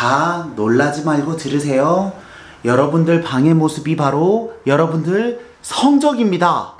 자, 놀라지 말고 들으세요. 여러분들 방의 모습이 바로 여러분들 성적입니다.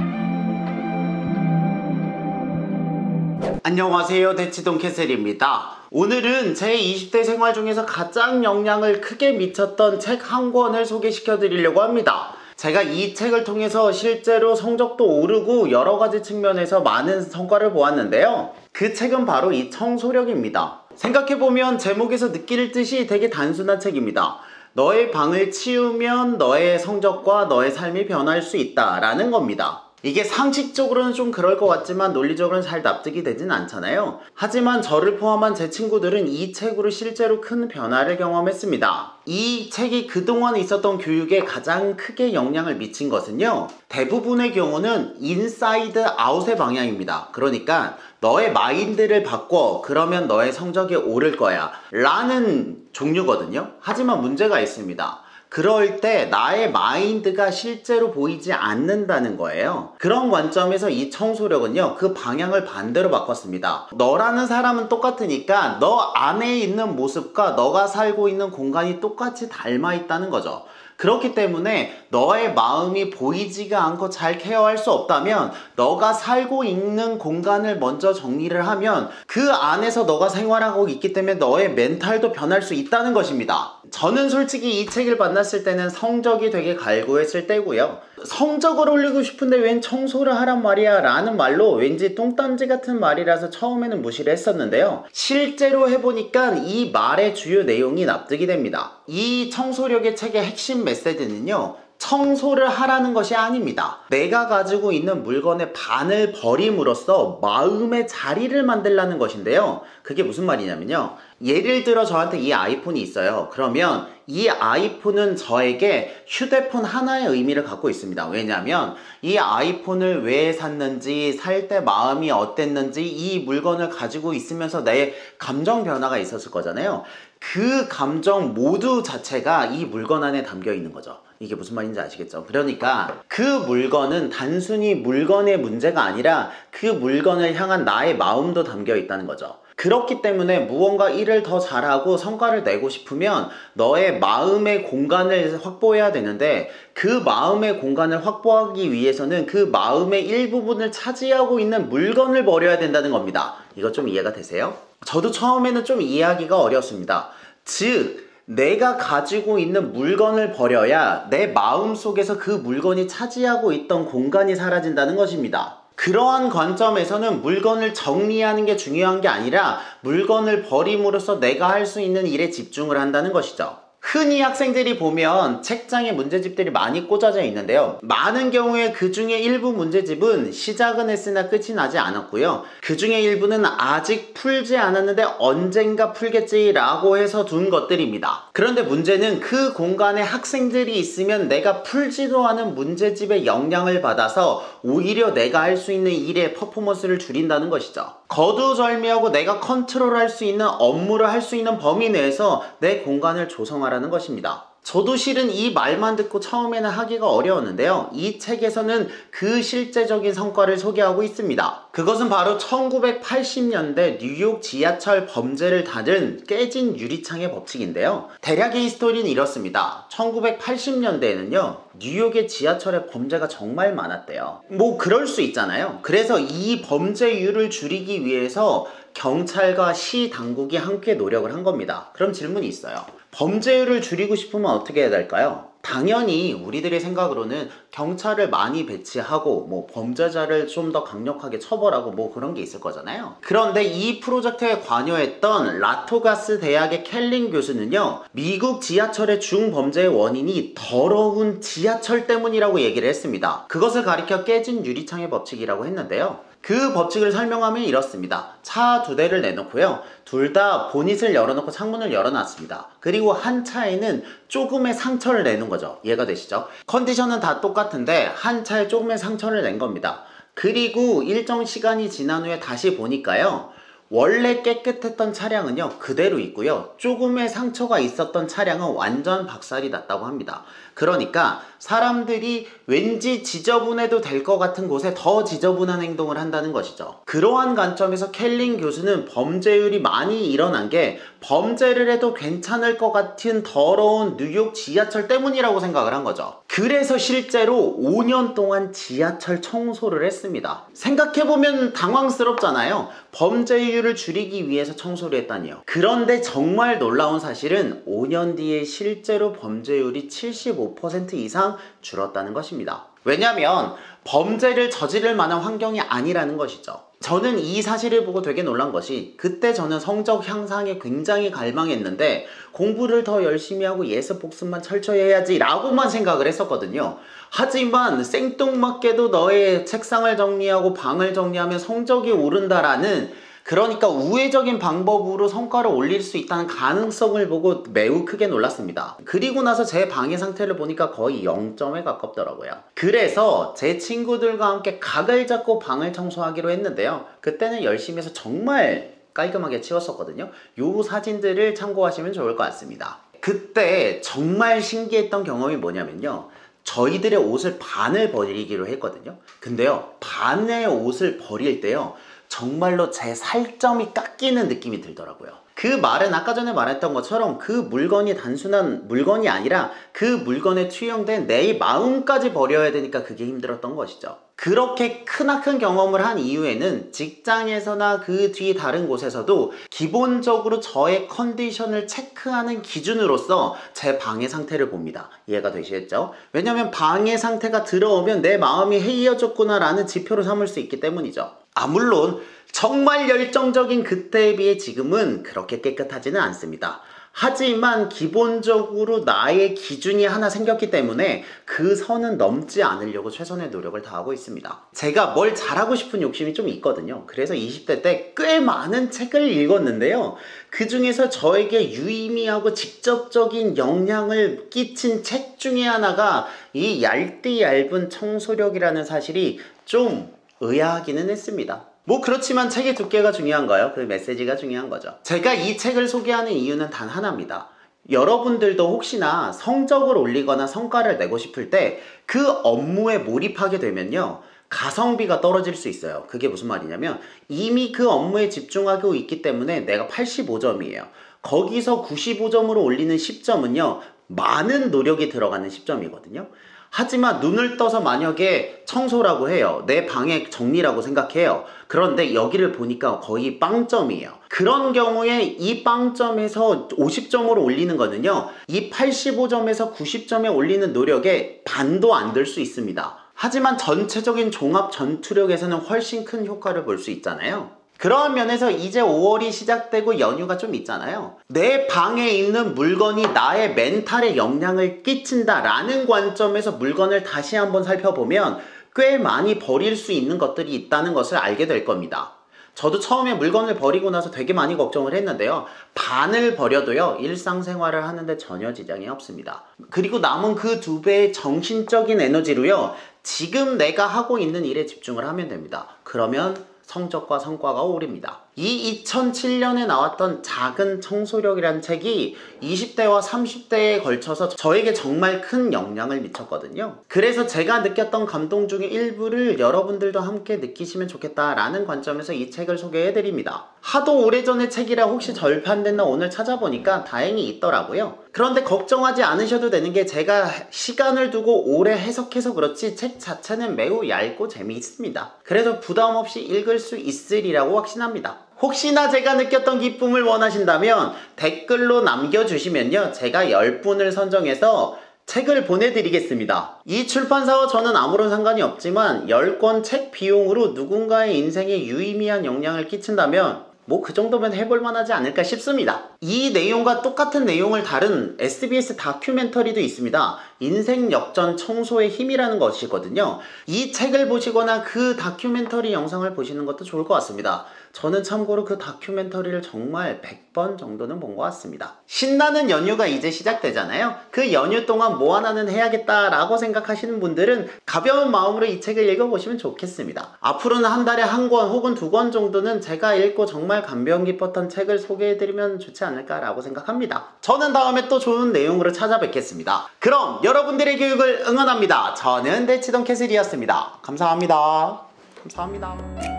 안녕하세요, 대치동 캐슬입니다. 오늘은 제 20대 생활 중에서 가장 영향을 크게 미쳤던 책 한 권을 소개시켜 드리려고 합니다. 제가 이 책을 통해서 실제로 성적도 오르고 여러가지 측면에서 많은 성과를 보았는데요. 그 책은 바로 이 청소력입니다. 생각해보면 제목에서 느낄 듯이 되게 단순한 책입니다. 너의 방을 치우면 너의 성적과 너의 삶이 변할 수 있다 라는 겁니다. 이게 상식적으로는 좀 그럴 것 같지만 논리적으로는 잘 납득이 되진 않잖아요. 하지만 저를 포함한 제 친구들은 이 책으로 실제로 큰 변화를 경험했습니다. 이 책이 그동안 있었던 교육에 가장 크게 영향을 미친 것은요, 대부분의 경우는 인사이드 아웃의 방향입니다. 그러니까 너의 마인드를 바꿔, 그러면 너의 성적이 오를 거야 라는 종류거든요. 하지만 문제가 있습니다. 그럴 때 나의 마인드가 실제로 보이지 않는다는 거예요. 그런 관점에서 이 청소력은요, 그 방향을 반대로 바꿨습니다. 너라는 사람은 똑같으니까 너 안에 있는 모습과 너가 살고 있는 공간이 똑같이 닮아 있다는 거죠. 그렇기 때문에 너의 마음이 보이지가 않고 잘 케어할 수 없다면 너가 살고 있는 공간을 먼저 정리를 하면 그 안에서 너가 생활하고 있기 때문에 너의 멘탈도 변할 수 있다는 것입니다. 저는 솔직히 이 책을 만났을 때는 성적이 되게 갈구했을 때고요. 성적을 올리고 싶은데 웬 청소를 하란 말이야 라는 말로 왠지 똥딴지 같은 말이라서 처음에는 무시를 했었는데요. 실제로 해보니까 이 말의 주요 내용이 납득이 됩니다. 이 청소력의 책의 핵심 메시지는요, 청소를 하라는 것이 아닙니다. 내가 가지고 있는 물건의 반을 버림으로써 마음의 자리를 만들라는 것인데요. 그게 무슨 말이냐면요, 예를 들어 저한테 이 아이폰이 있어요. 그러면 이 아이폰은 저에게 휴대폰 하나의 의미를 갖고 있습니다. 왜냐하면 이 아이폰을 왜 샀는지, 살 때 마음이 어땠는지, 이 물건을 가지고 있으면서 내 감정 변화가 있었을 거잖아요. 그 감정 모두 자체가 이 물건 안에 담겨 있는 거죠. 이게 무슨 말인지 아시겠죠? 그러니까 그 물건은 단순히 물건의 문제가 아니라 그 물건을 향한 나의 마음도 담겨 있다는 거죠. 그렇기 때문에 무언가 일을 더 잘하고 성과를 내고 싶으면 너의 마음의 공간을 확보해야 되는데, 그 마음의 공간을 확보하기 위해서는 그 마음의 일부분을 차지하고 있는 물건을 버려야 된다는 겁니다. 이거 좀 이해가 되세요? 저도 처음에는 좀 이해하기가 어려웠습니다. 즉, 내가 가지고 있는 물건을 버려야 내 마음속에서 그 물건이 차지하고 있던 공간이 사라진다는 것입니다. 그러한 관점에서는 물건을 정리하는 게 중요한 게 아니라 물건을 버림으로써 내가 할 수 있는 일에 집중을 한다는 것이죠. 흔히 학생들이 보면 책장에 문제집들이 많이 꽂아져 있는데요, 많은 경우에 그 중에 일부 문제집은 시작은 했으나 끝이 나지 않았고요, 그 중에 일부는 아직 풀지 않았는데 언젠가 풀겠지 라고 해서 둔 것들입니다. 그런데 문제는 그 공간에 학생들이 있으면 내가 풀지도 않은 문제집에 영향을 받아서 오히려 내가 할 수 있는 일의 퍼포먼스를 줄인다는 것이죠. 거두절미하고 내가 컨트롤할 수 있는 업무를 할 수 있는 범위 내에서 내 공간을 조성하라는 것입니다. 저도 실은 이 말만 듣고 처음에는 하기가 어려웠는데요, 이 책에서는 그 실제적인 성과를 소개하고 있습니다. 그것은 바로 1980년대 뉴욕 지하철 범죄를 다룬 깨진 유리창의 법칙인데요, 대략의 스토리는 이렇습니다. 1980년대에는요 뉴욕의 지하철에 범죄가 정말 많았대요. 뭐 그럴 수 있잖아요. 그래서 이 범죄율을 줄이기 위해서 경찰과 시 당국이 함께 노력을 한 겁니다. 그럼 질문이 있어요. 범죄율을 줄이고 싶으면 어떻게 해야 될까요? 당연히 우리들의 생각으로는 경찰을 많이 배치하고 뭐 범죄자를 좀 더 강력하게 처벌하고 뭐 그런 게 있을 거잖아요. 그런데 이 프로젝트에 관여했던 라토가스 대학의 켈린 교수는요, 미국 지하철의 중범죄의 원인이 더러운 지하철 때문이라고 얘기를 했습니다. 그것을 가리켜 깨진 유리창의 법칙이라고 했는데요, 그 법칙을 설명하면 이렇습니다. 차 두 대를 내놓고요, 둘 다 보닛을 열어놓고 창문을 열어놨습니다. 그리고 한 차에는 조금의 상처를 내는 거죠. 이해가 되시죠? 컨디션은 다 똑같은데 한 차에 조금의 상처를 낸 겁니다. 그리고 일정 시간이 지난 후에 다시 보니까요, 원래 깨끗했던 차량은요 그대로 있고요, 조금의 상처가 있었던 차량은 완전 박살이 났다고 합니다. 그러니까 사람들이 왠지 지저분해도 될 것 같은 곳에 더 지저분한 행동을 한다는 것이죠. 그러한 관점에서 켈린 교수는 범죄율이 많이 일어난 게 범죄를 해도 괜찮을 것 같은 더러운 뉴욕 지하철 때문이라고 생각을 한 거죠. 그래서 실제로 5년 동안 지하철 청소를 했습니다. 생각해보면 당황스럽잖아요. 범죄율을 줄이기 위해서 청소를 했다니요. 그런데 정말 놀라운 사실은 5년 뒤에 실제로 범죄율이 75% 이상 줄었다는 것입니다. 왜냐면 범죄를 저지를 만한 환경이 아니라는 것이죠. 저는 이 사실을 보고 되게 놀란 것이, 그때 저는 성적 향상에 굉장히 갈망했는데 공부를 더 열심히 하고 예습 복습만 철저히 해야지 라고만 생각을 했었거든요. 하지만 생뚱맞게도 너의 책상을 정리하고 방을 정리하면 성적이 오른다라는, 그러니까 우회적인 방법으로 성과를 올릴 수 있다는 가능성을 보고 매우 크게 놀랐습니다. 그리고 나서 제 방의 상태를 보니까 거의 0점에 가깝더라고요. 그래서 제 친구들과 함께 각을 잡고 방을 청소하기로 했는데요. 그때는 열심히 해서 정말 깔끔하게 치웠었거든요. 요 사진들을 참고하시면 좋을 것 같습니다. 그때 정말 신기했던 경험이 뭐냐면요, 저희들의 옷을 반을 버리기로 했거든요. 근데요, 반의 옷을 버릴 때요 정말로 제 살점이 깎이는 느낌이 들더라고요. 그 말은 아까 전에 말했던 것처럼 그 물건이 단순한 물건이 아니라 그 물건에 투영된 내 마음까지 버려야 되니까 그게 힘들었던 것이죠. 그렇게 크나큰 경험을 한 이후에는 직장에서나 그 뒤 다른 곳에서도 기본적으로 저의 컨디션을 체크하는 기준으로서 제 방의 상태를 봅니다. 이해가 되시겠죠? 왜냐면 방의 상태가 들어오면 내 마음이 해이어졌구나 라는 지표로 삼을 수 있기 때문이죠. 물론 정말 열정적인 그때에 비해 지금은 그렇게 깨끗하지는 않습니다. 하지만 기본적으로 나의 기준이 하나 생겼기 때문에 그 선은 넘지 않으려고 최선의 노력을 다하고 있습니다. 제가 뭘 잘하고 싶은 욕심이 좀 있거든요. 그래서 20대 때 꽤 많은 책을 읽었는데요. 그 중에서 저에게 유의미하고 직접적인 영향을 끼친 책 중에 하나가 이 얇디 얇은 청소력이라는 사실이 좀 의아하기는 했습니다. 그렇지만 책의 두께가 중요한가요? 그 메시지가 중요한 거죠. 제가 이 책을 소개하는 이유는 단 하나입니다. 여러분들도 혹시나 성적을 올리거나 성과를 내고 싶을 때 그 업무에 몰입하게 되면요 가성비가 떨어질 수 있어요. 그게 무슨 말이냐면, 이미 그 업무에 집중하고 있기 때문에 내가 85점이에요. 거기서 95점으로 올리는 10점은요 많은 노력이 들어가는 10점이거든요. 하지만 눈을 떠서 만약에 청소라고 해요. 내 방의 정리라고 생각해요. 그런데 여기를 보니까 거의 빵점이에요. 그런 경우에 이 빵점에서 50점으로 올리는 거는요 이 85점에서 90점에 올리는 노력에 반도 안 될 수 있습니다. 하지만 전체적인 종합 전투력에서는 훨씬 큰 효과를 볼 수 있잖아요. 그런 면에서 이제 5월이 시작되고 연휴가 좀 있잖아요. 내 방에 있는 물건이 나의 멘탈에 영향을 끼친다라는 관점에서 물건을 다시 한번 살펴보면 꽤 많이 버릴 수 있는 것들이 있다는 것을 알게 될 겁니다. 저도 처음에 물건을 버리고 나서 되게 많이 걱정을 했는데요. 반을 버려도요 일상생활을 하는데 전혀 지장이 없습니다. 그리고 남은 그 2배의 정신적인 에너지로요 지금 내가 하고 있는 일에 집중을 하면 됩니다. 그러면 성적과 성과가 오릅니다. 이 2007년에 나왔던 작은 청소력이라는 책이 20대와 30대에 걸쳐서 저에게 정말 큰 영향을 미쳤거든요. 그래서 제가 느꼈던 감동 중에 일부를 여러분들도 함께 느끼시면 좋겠다라는 관점에서 이 책을 소개해드립니다. 하도 오래전의 책이라 혹시 절판됐나 오늘 찾아보니까 다행히 있더라고요. 그런데 걱정하지 않으셔도 되는 게, 제가 시간을 두고 오래 해석해서 그렇지 책 자체는 매우 얇고 재미있습니다. 그래서 부담 없이 읽을 수 있으리라고 확신합니다. 혹시나 제가 느꼈던 기쁨을 원하신다면 댓글로 남겨주시면요 제가 10분을 선정해서 책을 보내드리겠습니다. 이 출판사와 저는 아무런 상관이 없지만 10권 책 비용으로 누군가의 인생에 유의미한 영향을 끼친다면 그 정도면 해볼만 하지 않을까 싶습니다. 이 내용과 똑같은 내용을 다룬 SBS 다큐멘터리도 있습니다. 인생 역전 청소의 힘이라는 것이거든요. 이 책을 보시거나 그 다큐멘터리 영상을 보시는 것도 좋을 것 같습니다. 저는 참고로 그 다큐멘터리를 정말 100번 정도는 본 것 같습니다. 신나는 연휴가 이제 시작되잖아요. 그 연휴 동안 뭐 하나는 해야겠다라고 생각하시는 분들은 가벼운 마음으로 이 책을 읽어보시면 좋겠습니다. 앞으로는 한 달에 한 권 혹은 2권 정도는 제가 읽고 정말 감명 깊었던 책을 소개해드리면 좋지 않을까라고 생각합니다. 저는 다음에 또 좋은 내용으로 찾아뵙겠습니다. 그럼 여러분들의 교육을 응원합니다. 저는 대치동 캐슬이었습니다. 감사합니다. 감사합니다.